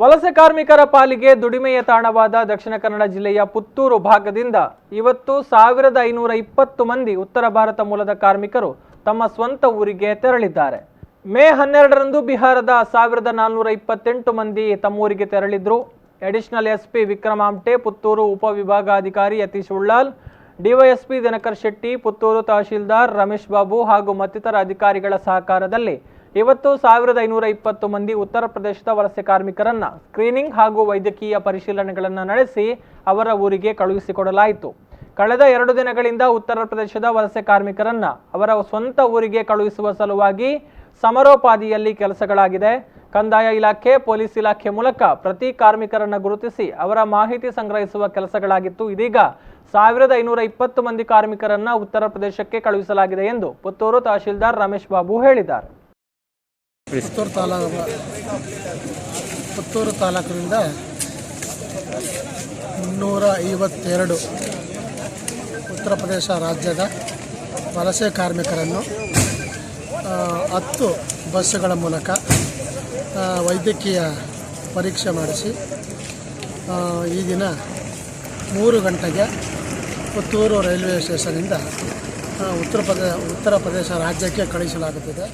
ವಲಸೆ ಕಾರ್ಮಿಕರ ಪಾಲಿಗೆ ದುಡಿಮೆಯ ತಾಣವಾದ ದಕ್ಷಿಣ ಕನ್ನಡ ಜಿಲ್ಲೆಯ ಪುತ್ತೂರು ಭಾಗದಿಂದ ಇವತ್ತು 1520 ಮಂದಿ ಉತ್ತರ ಭಾರತ ಮೂಲದ ಕಾರ್ಮಿಕರು ತಮ್ಮ ಸ್ವಂತ ಊರಿಗೆ ತೆರಳಿದ್ದಾರೆ. ಮೇ 12ರಂದು ಬಿಹಾರದ 1428 ಮಂದಿ ತಮ್ಮ ಊರಿಗೆ ತೆರಳಿದ್ರು. ಅಡಿಷನಲ್ ಎಸ್ಪಿ ವಿಕ್ರಮ್ ಆಮ್ಟೆ, ಪುತ್ತೂರು ಉಪವಿಭಾಗಾಧಿಕಾರಿ ಯತೀಶ್ ಉಳ್ಳಾಲ್, ಡಿವೈಎಸ್ಪಿ ದಿನಕರ್ ಶೆಟ್ಟಿ, ಪುತ್ತೂರು ತಹಶೀಲ್ದಾರ್ ರಮೇಶ್ ಬಾಬು ಹಾಗೂ ಮತ್ತಿತರ ಅಧಿಕಾರಿಗಳ ಸಹಕಾರದಲ್ಲಿ ಇವತ್ತು 1520 ಮಂದಿ ಉತ್ತರ ಪ್ರದೇಶದ ವಲಸೆ ಕಾರ್ಮಿಕರನ್ನ ಸ್ಕ್ರೀನಿಂಗ್ ಹಾಗೂ ವೈದ್ಯಕೀಯ ಪರಿಶೀಲನೆಗಳನ್ನು ನಡೆಸಿ ಅವರ ಊರಿಗೆ ಕಳುಹಿಸಿಕೊಡಲಾಯಿತು. ಕಳೆದ 2 ದಿನಗಳಿಂದ ಉತ್ತರ ಪ್ರದೇಶದ ವಲಸೆ ಕಾರ್ಮಿಕರನ್ನ ಅವರ ಸ್ವಂತ ಊರಿಗೆ ಕಳುಹಿಸುವ ಸಲುವಾಗಿ ಸಮರೋಪಾದಿಯಲ್ಲಿ ಕೆಲಸಗಳಾಗಿದೆ. ಕಂದಾಯ ಇಲಾಖೆ, ಪೊಲೀಸ್ ಇಲಾಖೆ ಮೂಲಕ ಪ್ರತಿ ಕಾರ್ಮಿಕರನ್ನ ಗುರುತಿಸಿ ಅವರ ಮಾಹಿತಿ ಸಂಗ್ರಹಿಸುವ ಕೆಲಸಗಳಾಗಿತ್ತು. ಇದೀಗ 1520 ಮಂದಿ ಕಾರ್ಮಿಕರನ್ನ ಉತ್ತರ ಪ್ರದೇಶಕ್ಕೆ ಕಳುಹಿಸಲಾಗಿದೆ ಎಂದು ಪುತ್ತೂರು ತಹಶೀಲ್ದಾರ್ ರಮೇಶ್ ಬಾಬು ಹೇಳಿದ್ದಾರೆ. ಪುತ್ತೂರು ತಾಲೂಕಿನಿಂದ 352 ಉತ್ತರ ಪ್ರದೇಶ ರಾಜ್ಯದ ವಲಸೆ ಕಾರ್ಮಿಕರನ್ನು 10 ಬಸ್ಸುಗಳ ಮೂಲಕ ವೈದ್ಯಕೀಯ ಪರೀಕ್ಷೆ ಮಾಡಿಸಿ ಈ ದಿನ 3 ಗಂಟೆಗೆ ಪುತ್ತೂರು ರೈಲ್ವೆ ಸ್ಟೇಷನಿಂದ ಉತ್ತರ ಪ್ರದೇಶ ರಾಜ್ಯಕ್ಕೆ ಕಳುಹಿಸಲಾಗುತ್ತಿದೆ.